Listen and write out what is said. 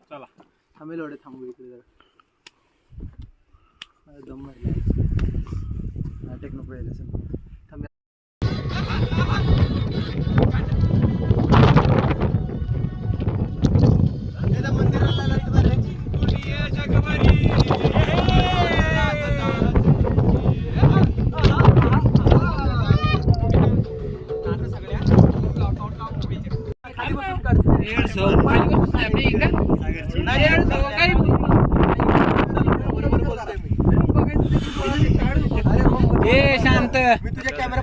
चला थांबेल एवढे थांबू इकडे जरा दम नाटक नको यायला थांबे शांत मी तुझ्या कॅमेरा